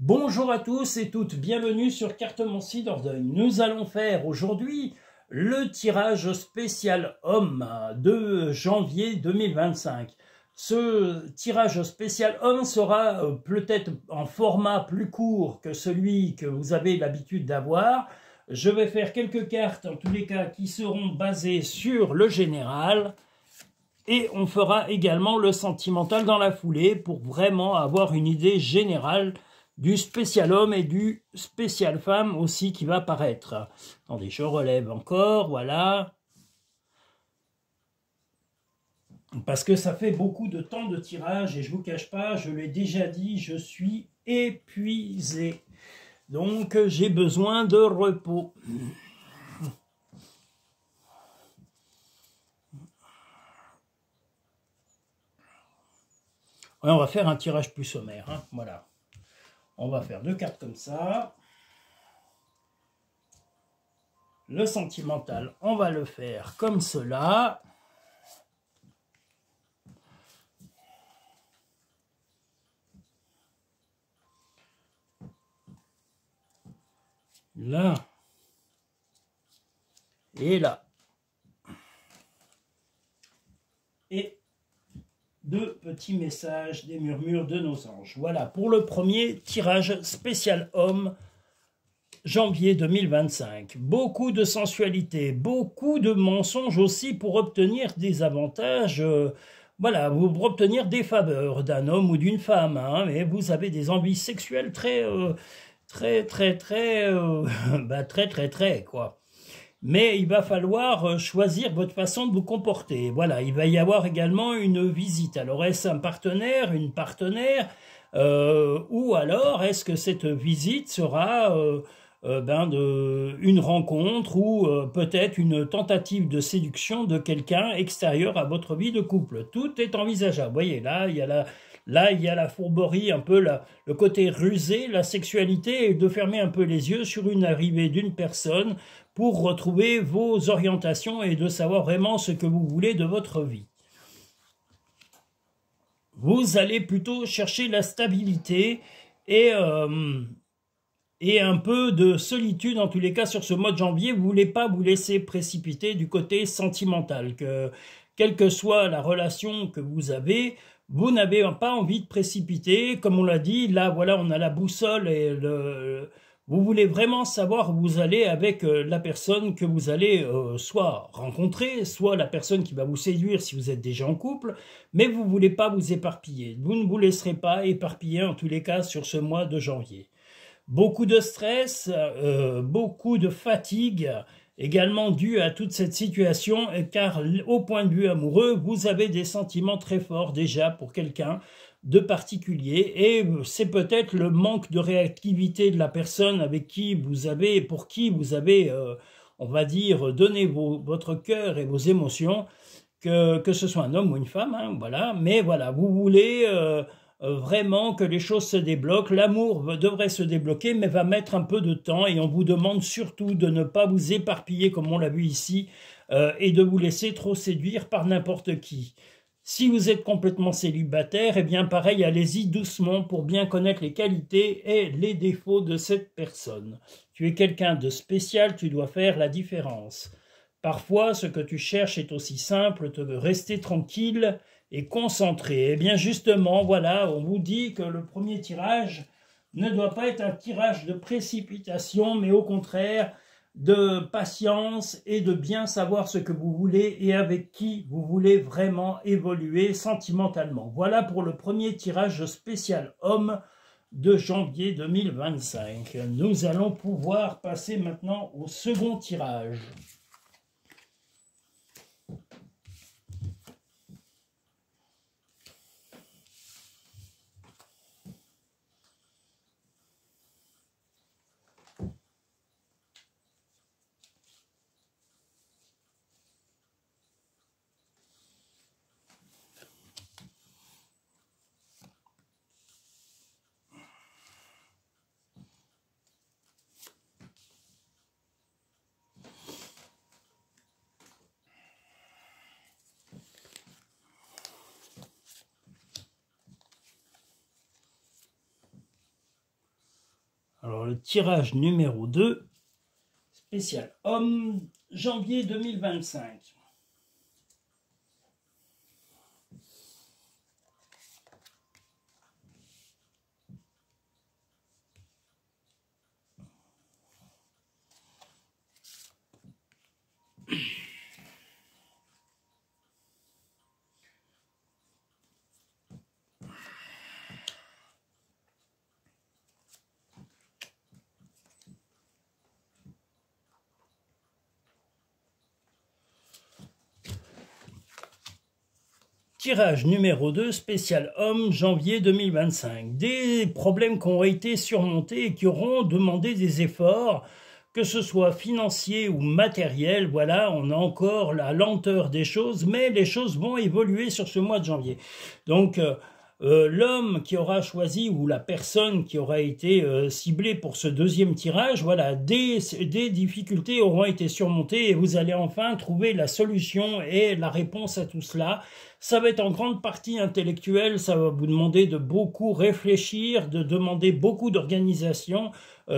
Bonjour à tous et toutes, bienvenue sur Cartomancie Dordogne. Nous allons faire aujourd'hui le tirage spécial homme de janvier 2025. Ce tirage spécial homme sera peut-être en format plus court que celui que vous avez l'habitude d'avoir. Je vais faire quelques cartes, en tous les cas, qui seront basées sur le général. Et on fera également le sentimental dans la foulée pour vraiment avoir une idée générale du spécial homme et du spécial femme aussi qui va paraître. Attendez, je relève encore, voilà. Parce que ça fait beaucoup de temps de tirage et je ne vous cache pas, je l'ai déjà dit, je suis épuisé. Donc j'ai besoin de repos. Ouais, on va faire un tirage plus sommaire, hein, voilà. On va faire deux cartes comme ça. Le sentimental, on va le faire comme cela. Là. Et là. Et deux petits messages des murmures de nos anges. Voilà pour le premier tirage spécial homme janvier 2025. Beaucoup de sensualité, beaucoup de mensonges aussi pour obtenir des avantages, voilà, pour obtenir des faveurs d'un homme ou d'une femme, hein, mais vous avez des envies sexuelles très, très, quoi. Mais il va falloir choisir votre façon de vous comporter. Voilà, il va y avoir également une visite. Alors, est-ce un partenaire, une partenaire, ou alors est-ce que cette visite sera une rencontre ou peut-être une tentative de séduction de quelqu'un extérieur à votre vie de couple. Tout est envisageable. Vous voyez, là, il y a la fourberie, un peu le côté rusé, la sexualité, et de fermer un peu les yeux sur une arrivée d'une personne pour retrouver vos orientations et de savoir vraiment ce que vous voulez de votre vie. Vous allez plutôt chercher la stabilité et un peu de solitude, en tous les cas, sur ce mois de janvier. Vous ne voulez pas vous laisser précipiter du côté sentimental, que quelle que soit la relation que vous avez, vous n'avez pas envie de précipiter. Comme on l'a dit, là, voilà, on a la boussole et vous voulez vraiment savoir où vous allez avec la personne que vous allez soit rencontrer, soit la personne qui va vous séduire si vous êtes déjà en couple, mais vous ne voulez pas vous éparpiller. Vous ne vous laisserez pas éparpiller, en tous les cas, sur ce mois de janvier. Beaucoup de stress, beaucoup de fatigue, également dû à toute cette situation, car au point de vue amoureux, vous avez des sentiments très forts déjà pour quelqu'un de particulier, et c'est peut-être le manque de réactivité de la personne avec qui vous avez, pour qui vous avez, on va dire, donné votre cœur et vos émotions, que ce soit un homme ou une femme, hein, voilà. Mais voilà, vous voulez vraiment que les choses se débloquent. L'amour devrait se débloquer, mais va mettre un peu de temps, et on vous demande surtout de ne pas vous éparpiller, comme on l'a vu ici, et de vous laisser trop séduire par n'importe qui. Si vous êtes complètement célibataire, eh bien pareil, allez-y doucement pour bien connaître les qualités et les défauts de cette personne. Tu es quelqu'un de spécial, tu dois faire la différence. Parfois, ce que tu cherches est aussi simple, de rester tranquille et concentré. Eh bien justement, voilà, on vous dit que le premier tirage ne doit pas être un tirage de précipitation, mais au contraire de patience et de bien savoir ce que vous voulez et avec qui vous voulez vraiment évoluer sentimentalement. Voilà pour le premier tirage spécial homme de janvier 2025. Nous allons pouvoir passer maintenant au second tirage. Alors le tirage numéro 2, spécial homme, janvier 2025. Tirage numéro 2, spécial homme, janvier 2025. Des problèmes qui ont été surmontés et qui auront demandé des efforts, que ce soit financiers ou matériels. Voilà, on a encore la lenteur des choses, mais les choses vont évoluer sur ce mois de janvier. Donc, l'homme qui aura choisi ou la personne qui aura été ciblée pour ce deuxième tirage, voilà, des difficultés auront été surmontées et vous allez enfin trouver la solution et la réponse à tout cela. Ça va être en grande partie intellectuel, ça va vous demander de beaucoup réfléchir, de demander beaucoup d'organisation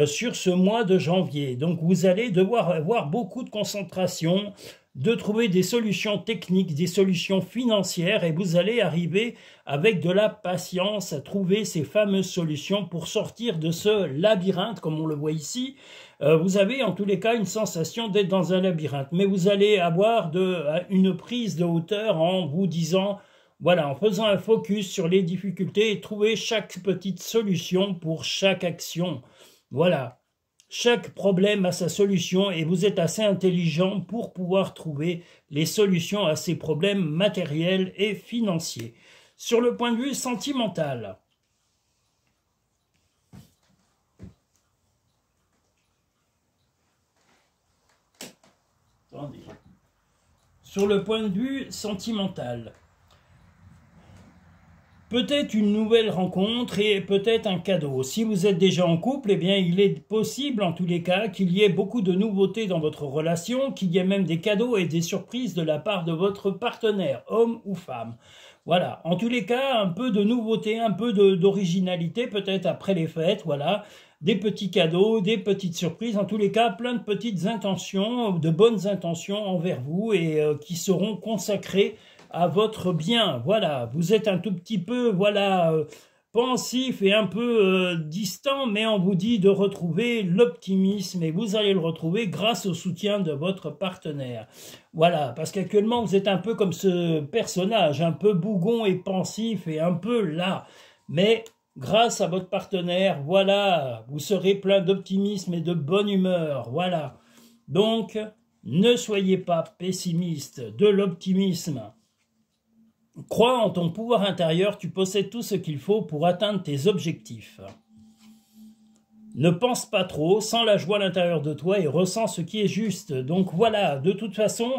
sur ce mois de janvier. Donc vous allez devoir avoir beaucoup de concentration, de trouver des solutions techniques, des solutions financières, et vous allez arriver avec de la patience à trouver ces fameuses solutions pour sortir de ce labyrinthe, comme on le voit ici. Vous avez en tous les cas une sensation d'être dans un labyrinthe, mais vous allez avoir une prise de hauteur en vous disant, voilà, en faisant un focus sur les difficultés et trouver chaque petite solution pour chaque action. Voilà. Chaque problème a sa solution et vous êtes assez intelligent pour pouvoir trouver les solutions à ces problèmes matériels et financiers. Sur le point de vue sentimental, attendez. Sur le point de vue sentimental, peut-être une nouvelle rencontre et peut-être un cadeau. Si vous êtes déjà en couple, eh bien, il est possible, en tous les cas, qu'il y ait beaucoup de nouveautés dans votre relation, qu'il y ait même des cadeaux et des surprises de la part de votre partenaire, homme ou femme. Voilà. En tous les cas, un peu de nouveauté, un peu d'originalité, peut-être après les fêtes, voilà. Des petits cadeaux, des petites surprises, en tous les cas, plein de petites intentions, de bonnes intentions envers vous et qui seront consacrées à votre bien. Voilà, vous êtes un tout petit peu, voilà, pensif et un peu distant, mais on vous dit de retrouver l'optimisme et vous allez le retrouver grâce au soutien de votre partenaire. Voilà, parce qu'actuellement vous êtes un peu comme ce personnage, un peu bougon et pensif et un peu là, mais grâce à votre partenaire, voilà, vous serez plein d'optimisme et de bonne humeur, voilà. Donc, ne soyez pas pessimiste, de l'optimisme. Crois en ton pouvoir intérieur, tu possèdes tout ce qu'il faut pour atteindre tes objectifs. Ne pense pas trop, sens la joie à l'intérieur de toi et ressens ce qui est juste. Donc voilà, de toute façon,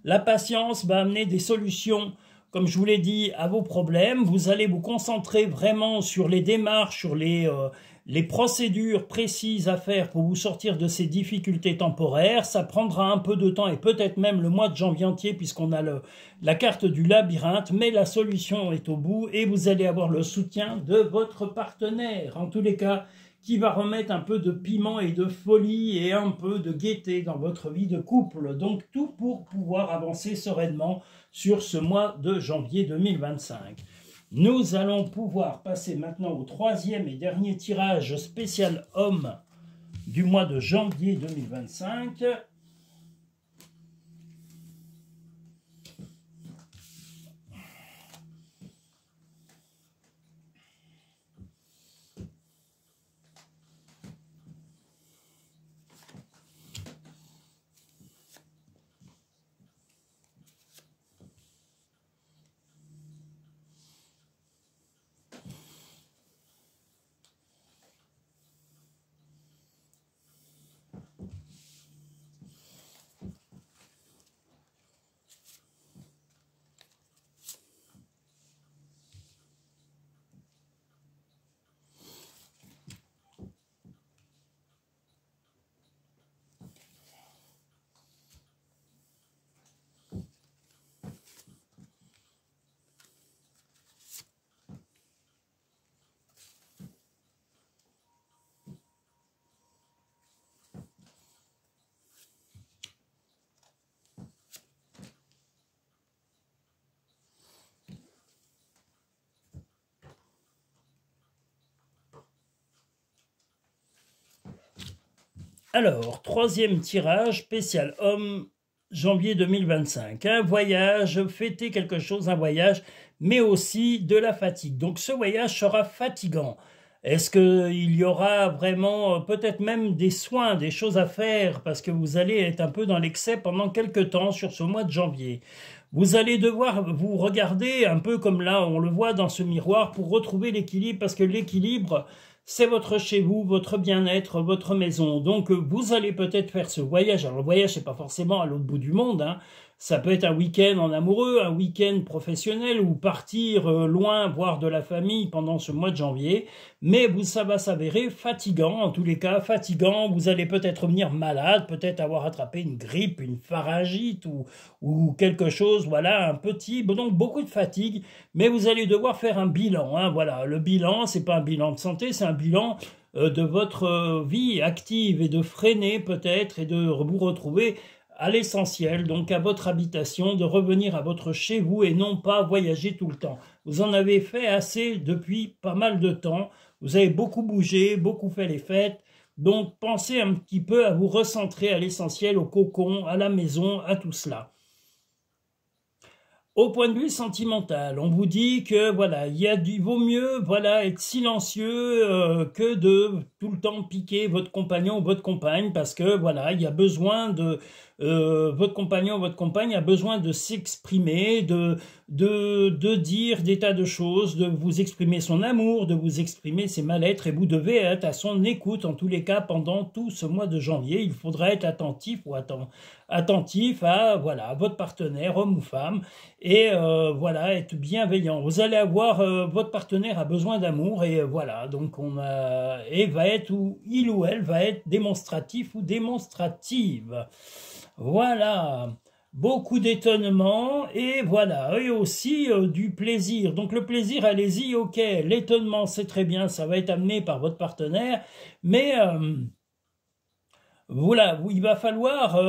la patience va amener des solutions, comme je vous l'ai dit, à vos problèmes. Vous allez vous concentrer vraiment sur les démarches, sur les procédures précises à faire pour vous sortir de ces difficultés temporaires. Ça prendra un peu de temps et peut-être même le mois de janvier entier puisqu'on a la carte du labyrinthe, mais la solution est au bout et vous allez avoir le soutien de votre partenaire. En tous les cas, qui va remettre un peu de piment et de folie et un peu de gaieté dans votre vie de couple. Donc tout pour pouvoir avancer sereinement sur ce mois de janvier 2025. Nous allons pouvoir passer maintenant au troisième et dernier tirage spécial homme du mois de janvier 2025. Alors, troisième tirage spécial homme, janvier 2025. Un voyage, fêter quelque chose, un voyage, mais aussi de la fatigue. Donc ce voyage sera fatigant. Est-ce qu'il y aura vraiment peut-être même des soins, des choses à faire, parce que vous allez être un peu dans l'excès pendant quelques temps sur ce mois de janvier. Vous allez devoir vous regarder un peu comme là, on le voit dans ce miroir, pour retrouver l'équilibre, parce que l'équilibre, c'est votre chez vous, votre bien-être, votre maison. Donc vous allez peut-être faire ce voyage. Alors le voyage, c'est pas forcément à l'autre bout du monde, hein. Ça peut être un week-end en amoureux, un week-end professionnel, ou partir loin, voir de la famille pendant ce mois de janvier. Mais ça va s'avérer fatigant, en tous les cas, fatigant. Vous allez peut-être venir malade, peut-être avoir attrapé une grippe, une pharyngite ou quelque chose, voilà, un petit, donc beaucoup de fatigue. Mais vous allez devoir faire un bilan, hein, voilà. Le bilan, c'est pas un bilan de santé, c'est un bilan de votre vie active et de freiner peut-être et de vous retrouver à l'essentiel, donc à votre habitation, de revenir à votre chez vous et non pas voyager tout le temps. Vous en avez fait assez depuis pas mal de temps, vous avez beaucoup bougé, beaucoup fait les fêtes, donc pensez un petit peu à vous recentrer à l'essentiel, au cocon, à la maison, à tout cela. Au point de vue sentimental, on vous dit que voilà, il vaut mieux voilà être silencieux que de tout le temps piquer votre compagnon ou votre compagne, parce que voilà, il y a besoin de votre compagnon ou votre compagne a besoin de s'exprimer, de dire des tas de choses, de vous exprimer son amour, de vous exprimer ses mal-être, et vous devez être à son écoute en tous les cas pendant tout ce mois de janvier. Il faudra être attentif ou attentif à voilà à votre partenaire, homme ou femme, et voilà, être bienveillant. Vous allez avoir votre partenaire a besoin d'amour, et voilà, donc va être, ou il ou elle va être démonstratif ou démonstrative. Voilà, beaucoup d'étonnement, et voilà, et aussi du plaisir. Donc le plaisir, allez-y, ok, l'étonnement c'est très bien, ça va être amené par votre partenaire, mais voilà, il va falloir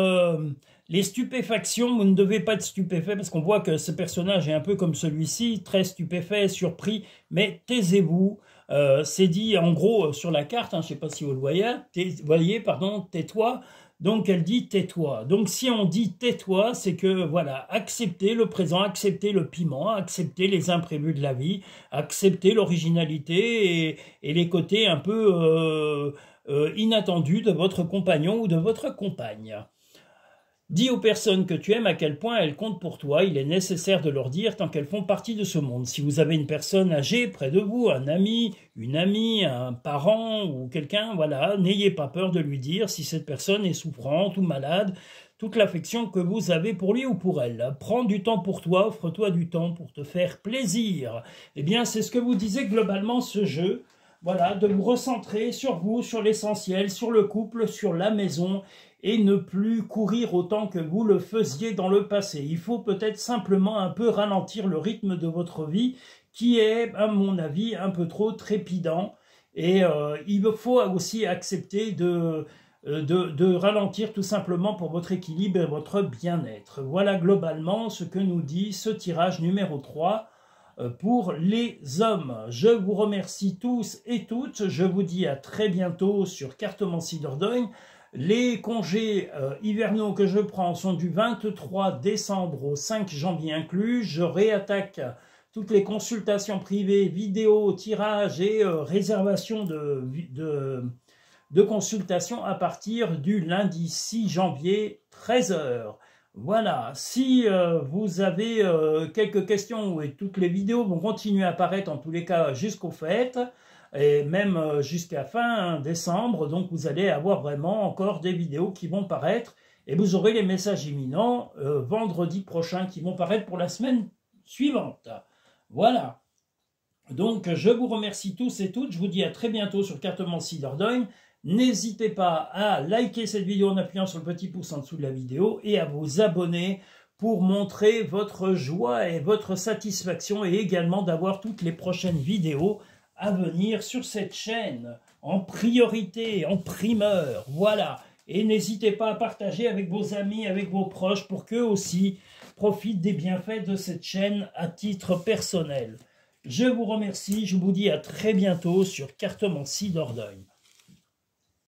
les stupéfactions, vous ne devez pas être stupéfait, parce qu'on voit que ce personnage est un peu comme celui-ci, très stupéfait, surpris, mais taisez-vous. C'est dit en gros sur la carte, hein, je ne sais pas si vous le voyez, pardon, tais-toi. Donc elle dit tais-toi. Donc si on dit tais-toi, c'est que voilà, acceptez le présent, acceptez le piment, acceptez les imprévus de la vie, acceptez l'originalité et les côtés un peu inattendus de votre compagnon ou de votre compagne. Dis aux personnes que tu aimes à quel point elles comptent pour toi, il est nécessaire de leur dire tant qu'elles font partie de ce monde. Si vous avez une personne âgée près de vous, un ami, une amie, un parent ou quelqu'un, voilà, n'ayez pas peur de lui dire si cette personne est souffrante ou malade, toute l'affection que vous avez pour lui ou pour elle. Prends du temps pour toi, offre-toi du temps pour te faire plaisir. Eh bien, c'est ce que vous disait globalement ce jeu. Voilà, de vous recentrer sur vous, sur l'essentiel, sur le couple, sur la maison, et ne plus courir autant que vous le faisiez dans le passé. Il faut peut-être simplement un peu ralentir le rythme de votre vie, qui est, à mon avis, un peu trop trépidant. Et il faut aussi accepter de ralentir tout simplement pour votre équilibre et votre bien-être. Voilà globalement ce que nous dit ce tirage numéro 3 pour les hommes. Je vous remercie tous et toutes. Je vous dis à très bientôt sur Cartomancie Dordogne. Les congés hivernaux que je prends sont du 23 décembre au 5 janvier inclus. Je réattaque toutes les consultations privées, vidéos, tirages et réservations de consultations à partir du lundi 6 janvier, 13 h. Voilà, si vous avez quelques questions, et toutes les vidéos vont continuer à apparaître en tous les cas jusqu'aux fêtes, et même jusqu'à fin décembre, donc vous allez avoir vraiment encore des vidéos qui vont paraître, et vous aurez les messages imminents vendredi prochain qui vont paraître pour la semaine suivante. Voilà, donc je vous remercie tous et toutes, je vous dis à très bientôt sur Cartomancie Dordogne. N'hésitez pas à liker cette vidéo en appuyant sur le petit pouce en dessous de la vidéo et à vous abonner pour montrer votre joie et votre satisfaction, et également d'avoir toutes les prochaines vidéos à venir sur cette chaîne en priorité, en primeur. Voilà, et n'hésitez pas à partager avec vos amis, avec vos proches, pour qu'eux aussi profitent des bienfaits de cette chaîne à titre personnel. Je vous remercie, je vous dis à très bientôt sur Cartomancie Dordogne.